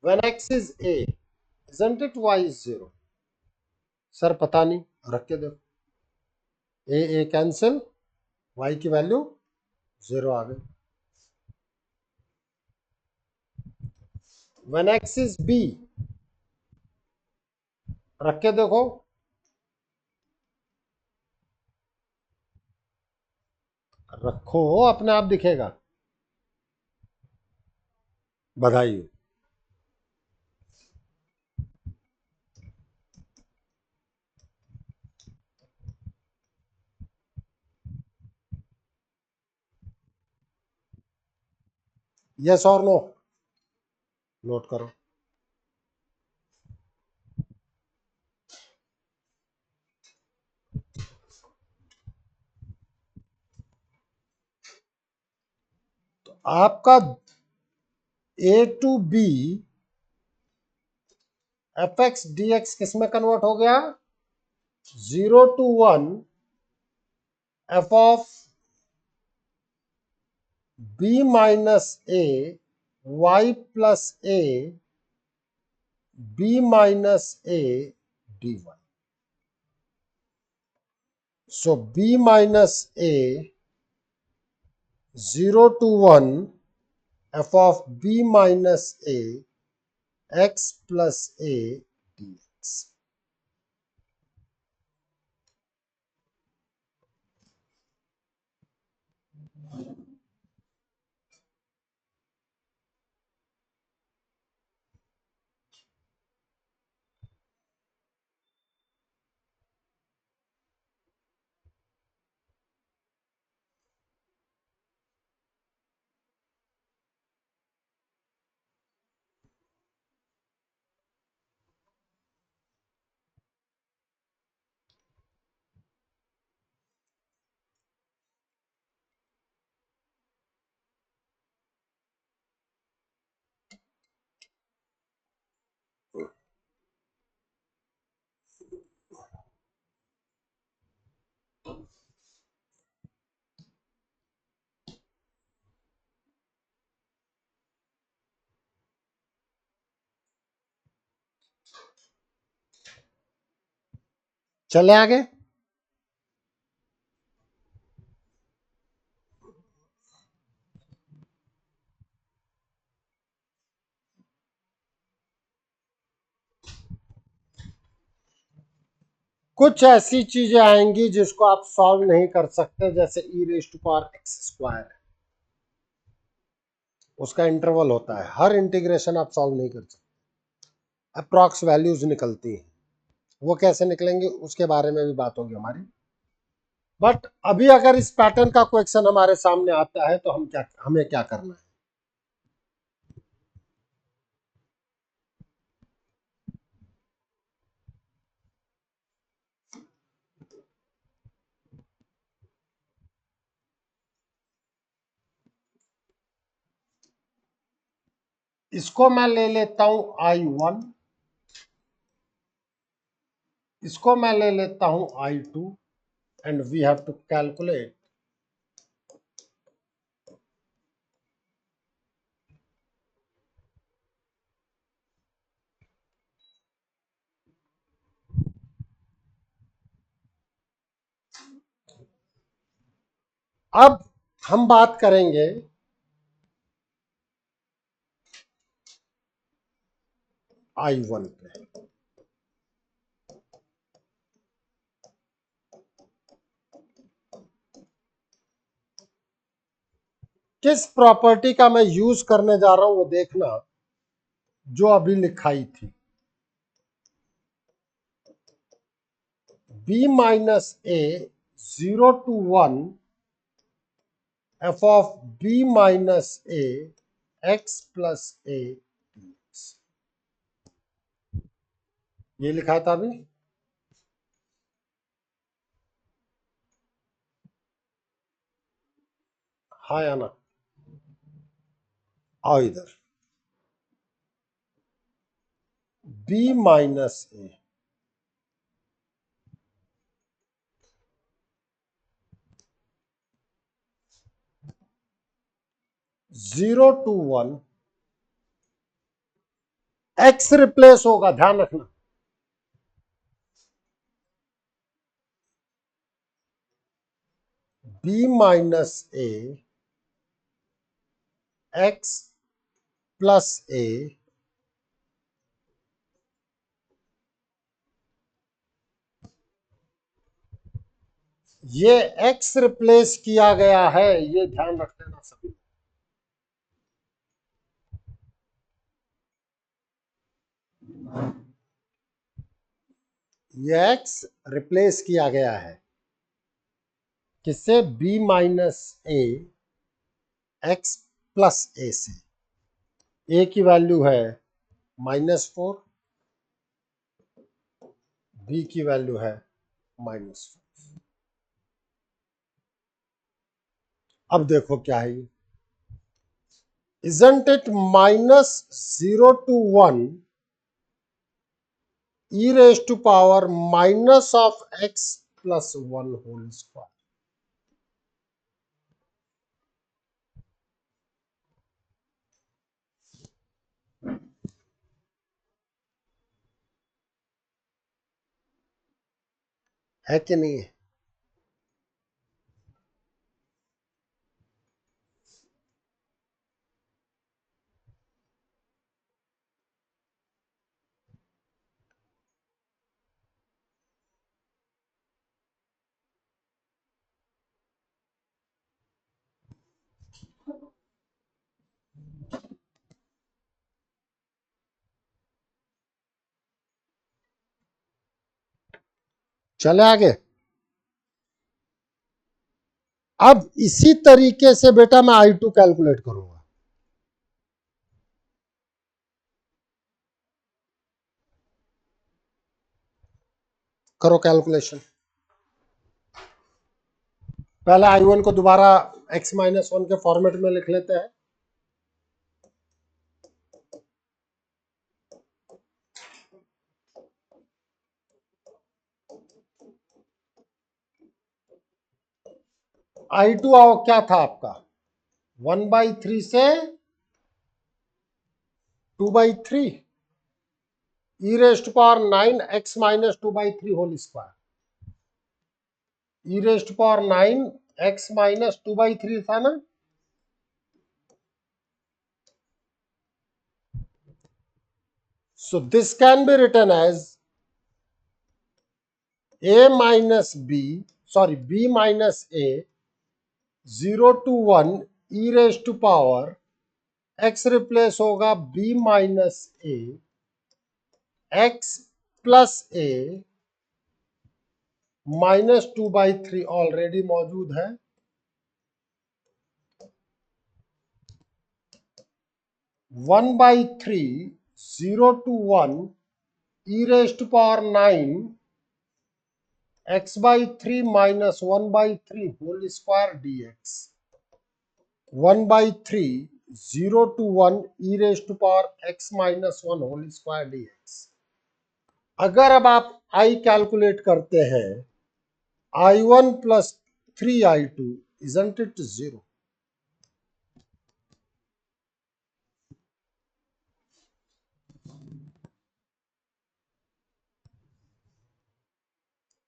when x is a isn't it y is 0? Sir पता नहीं, रख के देखो, ए कैंसिल, y की वैल्यू 0 आ गई। when x is b, रख के देखो, रखो अपने आप दिखेगा। बधाई हो। यस और नो, नोट करो। आपका a to b f x d x किस में कन्वर्ट हो गया? 0 to 1 f of b minus a y plus a b minus a dy. So b minus a 0 to 1 f of b minus a x plus a dx. चले आगे। कुछ ऐसी चीजें आएंगी जिसको आप सॉल्व नहीं कर सकते, जैसे e raise to power x square, उसका इंटरवल होता है, हर इंटीग्रेशन आप सॉल्व नहीं कर सकते, अप्रॉक्स वैल्यूज निकलती हैं। वो कैसे निकलेंगे उसके बारे में भी बात होगी हमारी। बट अभी अगर इस पैटर्न का क्वेश्चन हमारे सामने आता है तो हमें क्या करना है? इसको मैं ले लेता हूं I1, इसको मैं ले लेता हूं I2, and we have to calculate अब हम बात करेंगे I1 पे। किस प्रॉपर्टी का मैं यूज करने जा रहा हूं वो देखना, जो अभी लिखाई थी, b minus a 0 to 1 f of b minus a x plus a, ये लिखा था अभी। हाँ या ना? आओ इधर, b minus a 0 to 1 x replace होगा, ध्यान रखना, b minus a x plus a, ये x रिप्लेस किया गया है, ये ध्यान रख लेना सभी। ये x रिप्लेस किया गया है किससे? b minus a x plus a से। a की वैल्यू है -4, b की वैल्यू है -4। अब देखो क्या है ये, isn't it minus 0 to 1 e raised to power minus of x plus 1 whole square? है कि नहीं है? चले आगे। अब इसी तरीके से बेटा मैं I2 कैलकुलेट करूंगा। करो कैलकुलेशन। पहले I1 को दोबारा x माइनस 1 के फॉर्मेट में लिख लेते हैं। I2 आओ क्या था आपका 1/3 से 2/3 e raised to power 9 x minus 2/3 whole square। e raised to power 9 x minus 2/3 था ना। So this can be written as a minus b, sorry, b minus a 0 to 1 e raised to power x replace होगा b minus a x plus a minus 2/3 already मौजूद है। 1/3 0 to 1 e raised to power 9 x/3 minus 1/3 whole square dx। 1/3 0 to 1 e raised to power x minus 1 whole square dx। अगर अब आप I calculate करते हैं I1 plus 3I2 isn't it 0?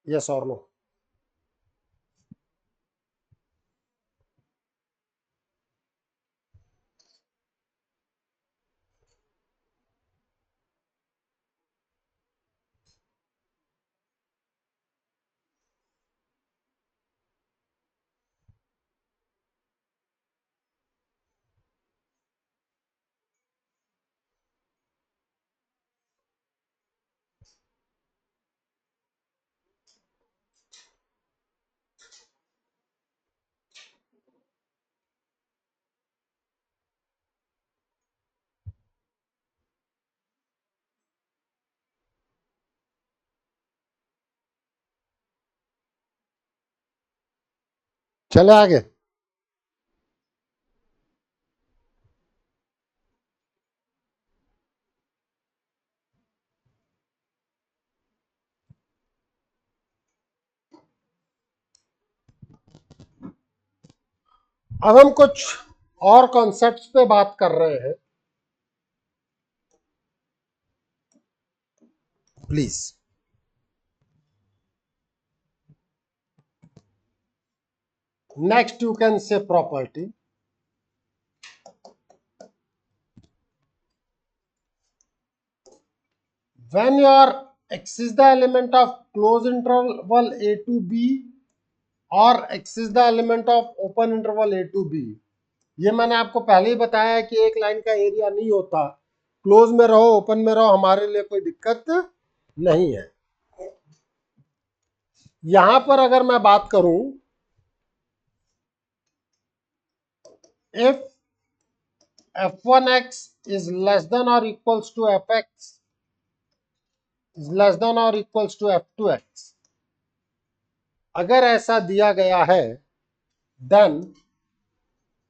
Yes or no? चले आगे। अब हम कुछ और कॉन्सेप्ट्स पे बात कर रहे हैं। Please next you can say property. When your x is the element of closed interval a to b or x is the element of open interval a to b, ये मैंने आपको पहले ही बताया है कि एक लाइन का एरिया नहीं होता, क्लोज में रहो ओपन में रहो हमारे लिए कोई दिक्कत नहीं है। यहां पर अगर मैं बात करूं if f1x is less than or equals to fx is less than or equals to f2x, अगर ऐसा दिया गया है then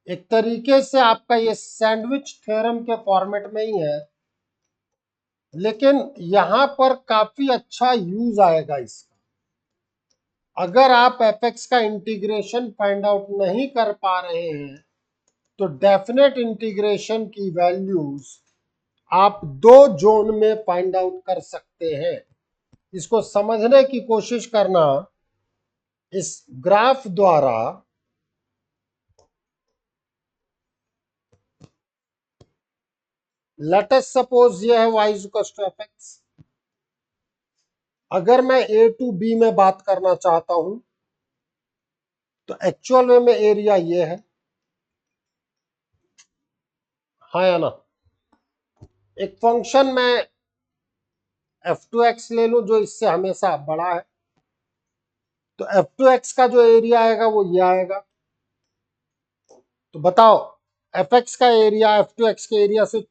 एक तरीके से आपका ये सैंडविच थ्योरम के फॉर्मेट में ही है, लेकिन यहां पर काफी अच्छा यूज आएगा इसका। अगर आप fx का इंटीग्रेशन फाइंड आउट नहीं कर पा रहे हैं तो डेफिनेट इंटीग्रेशन की वैल्यूज आप दो जोन में फाइंड आउट कर सकते हैं। इसको समझने की कोशिश करना इस ग्राफ द्वारा। लेट अस सपोज ये है y इक्वल्स टू fx। अगर मैं a टू b में बात करना चाहता हूं तो एक्चुअल में एरिया ये है, हाँ या ना। एक फंक्शन में f2x ले लूं जो इससे हमेशा बड़ा है, तो f2x का जो एरिया आएगा वो ये आएगा। तो बताओ fx का एरिया f2x के एरिया से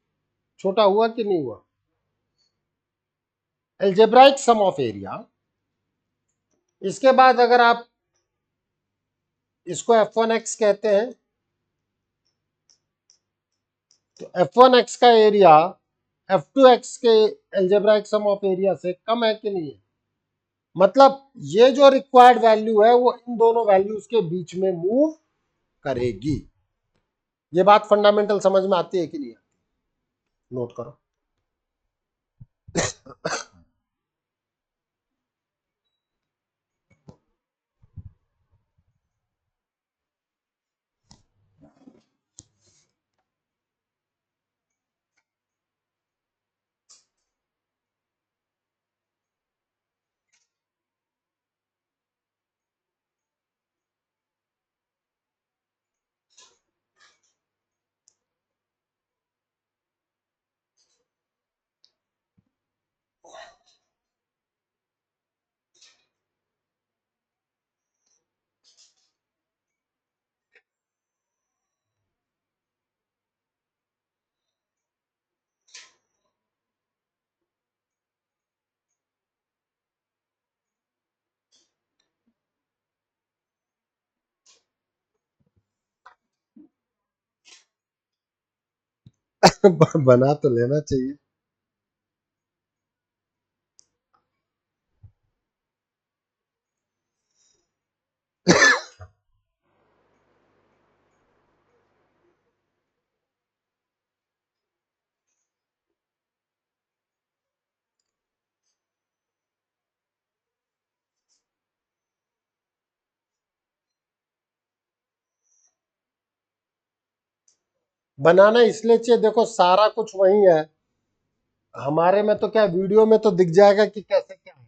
छोटा हुआ कि नहीं हुआ? Algebraic sum of area. इसके बाद अगर आप इसको f1x कहते हैं तो f1x का एरिया f2x के एल्जेब्राइक सम ऑफ एरिया से कम है कि नहीं है? मतलब ये जो रिक्वायर्ड वैल्यू है वो इन दोनों वैल्यूज के बीच में मूव करेगी। ये बात फंडामेंटल समझ में आती है कि नहीं आती? नोट करो। बना तो लेना चाहिए। बनाना इसलिए चाहिए, देखो सारा कुछ वही है। हमारे में तो क्या वीडियो में तो दिख जाएगा कि कैसे क्या है,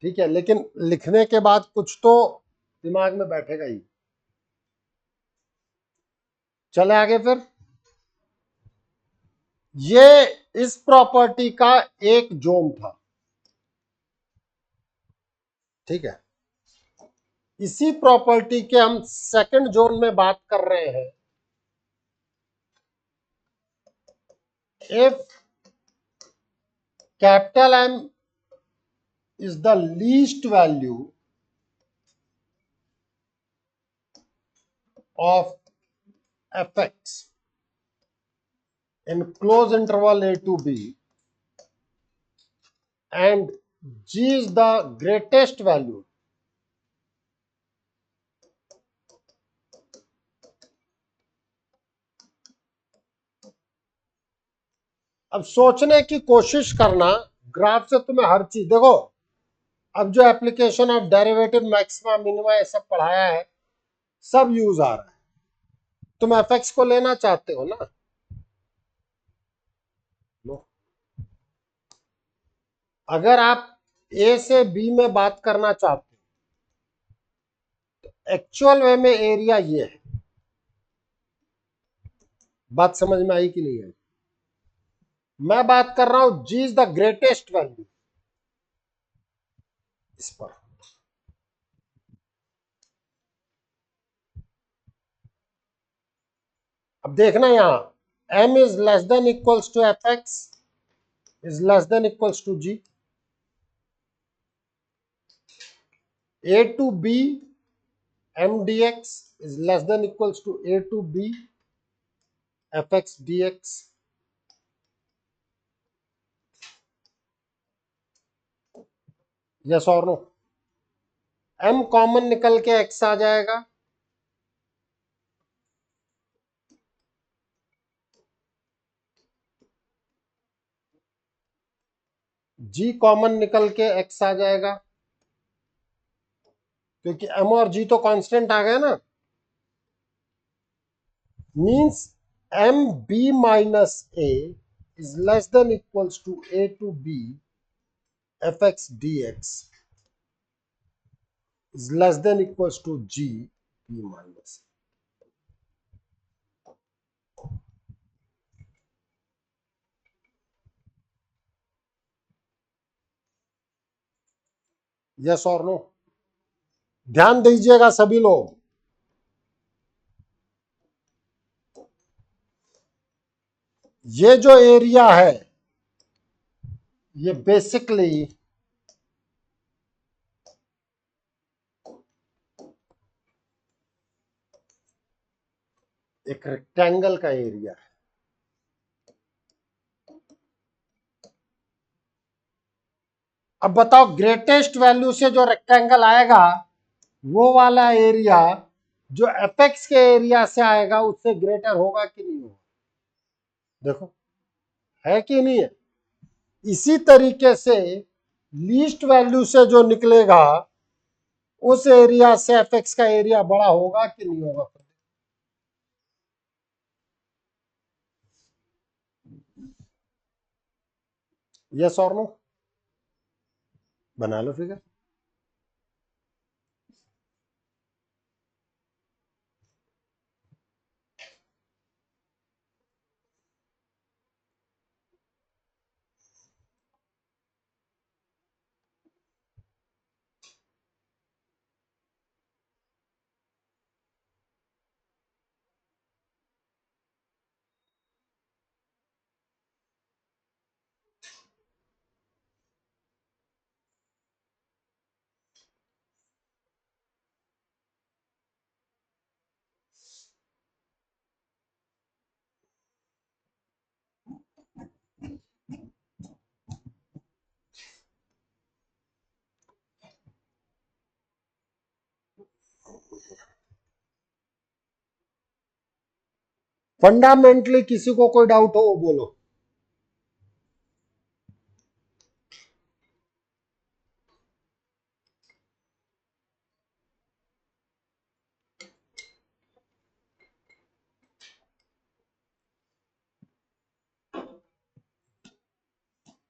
ठीक है, लेकिन लिखने के बाद कुछ तो दिमाग में बैठेगा ही। चले आगे फिर। ये इस प्रॉपर्टी का एक जोन था, ठीक है। इसी प्रॉपर्टी के हम सेकंड जोन में बात कर रहे हैं। If capital M is the least value of fx in close interval a to b and g is the greatest value, अब सोचने की कोशिश करना। ग्राफ से तुम्हें हर चीज देखो, अब जो application of derivative maxima minima ये सब पढ़ाया है सब यूज आ रहा है। तुम fx को लेना चाहते हो ना, लो। अगर आप a से b में बात करना चाहते हो तो एक्चुअल वे में एरिया ये है। बात समझ में आई कि नहीं आई? मैं बात कर रहा हूं g is the greatest value इस पर। अब देखना यहां m is less than equals to fx is less than equals to g, a to b m dx is less than equals to a to b fx dx. Yes और no? m common निकल के x आ जाएगा, g common निकल के x आ जाएगा, क्योंकि m और g तो कांस्टेंट आ गए ना. Means m b minus a is less than equals to a to b f x d x is less than equals to g b minus. Yes और नो? ध्यान दीजिएगा सभी लोग, ये जो एरिया है ये बेसिकली एक रेक्टेंगल का एरिया है. अब बताओ, ग्रेटेस्ट वैल्यू से जो रेक्टेंगल आएगा वो वाला एरिया जो एपेक्स के एरिया से आएगा उससे ग्रेटर होगा कि नहीं होगा? देखो, है कि नहीं है? इसी तरीके से लीस्ट वैल्यू से जो निकलेगा उस एरिया से एपेक्स का एरिया बड़ा होगा कि नहीं होगा? यस और नो? बना लो फिगर. फंडामेंटली किसी को कोई डाउट हो वो बोलो.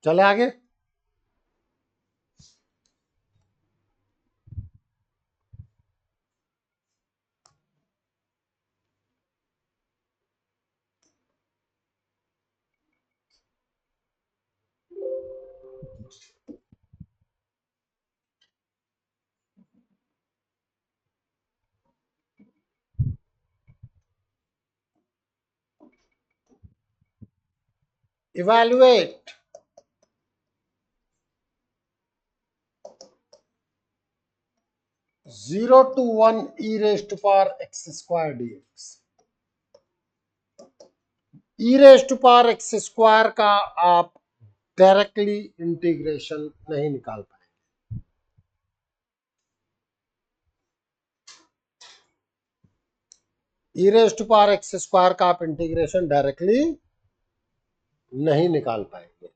चले आगे. Evaluate zero to one e raise to power x square d x. E raise to power x square का आप डायरेक्टली इंटीग्रेशन नहीं निकाल पाए. E raise to power x square का आप इंटीग्रेशन डायरेक्टली नहीं निकाल पाएंगे,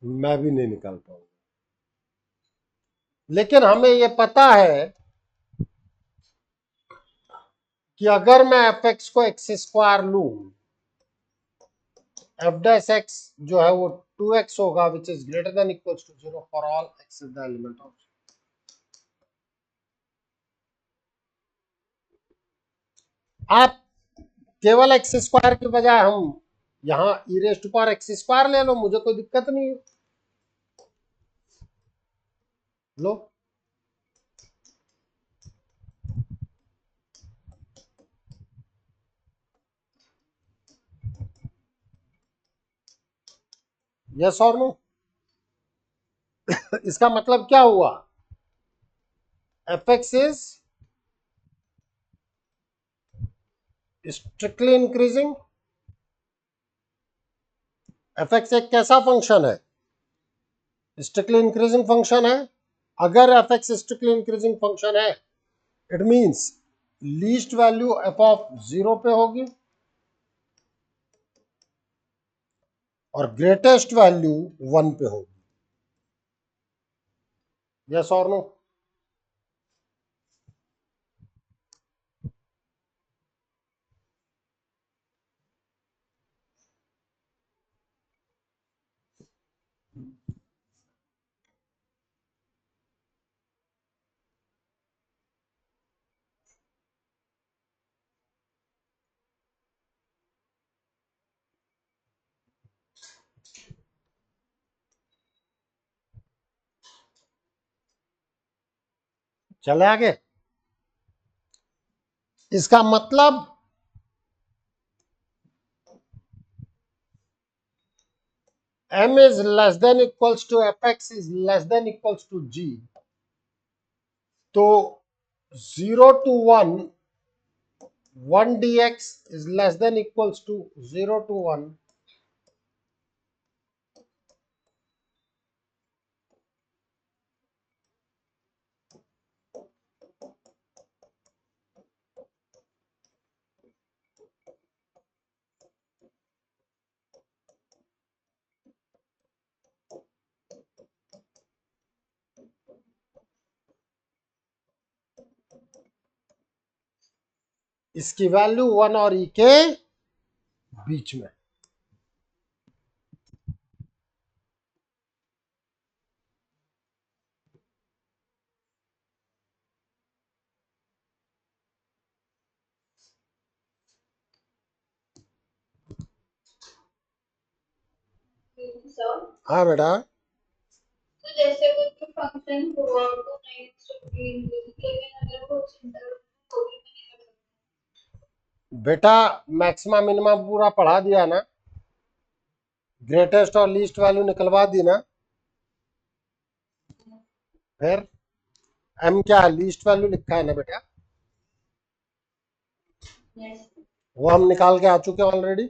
मैं भी नहीं निकाल पाऊंगा. लेकिन हमें यह पता है कि अगर मैं एफ एक्स को एक्स स्क्वायर लू, एफ डैश एक्स जो है वो 2x होगा which is greater than equals to 0 for all x is the element of. आप केवल एक्स स्क्वायर के बजाय हम यहां e raise to power x square ले लो, मुझे कोई दिक्कत नहीं है. लो, यस और नो? इसका मतलब क्या हुआ? F x is strictly increasing. F x एक कैसा फंक्शन है? स्ट्रिक्टली इंक्रीजिंग फंक्शन है। अगर f x strictly increasing function है, it means least value f of 0 पे होगी और ग्रेटेस्ट वैल्यू 1 पे होगी। यस और नो? चले आगे। इसका मतलब m is less than equals to fx is less than equals to g, तो 0 to 1 1 dx is less than equals to 0 to 1 इसकी वैल्यू 1 और e के बीच में। सर हाँ बेटा, तो जैसे कोई फंक्शन हुआ तो नहीं स्ट्रिक्टली इंक्रीजिंग, लेकिन अगर वो इंटरवल तो भी नहीं कर सकते। बेटा मैक्सिमा मिनिमा पूरा पढ़ा दिया ना, ग्रेटेस्ट और लीस्ट वैल्यू निकलवा दी ना, फिर m क्या है? लीस्ट वैल्यू लिखा है ना बेटा, यस वो हम निकाल के आ चुके ऑलरेडी।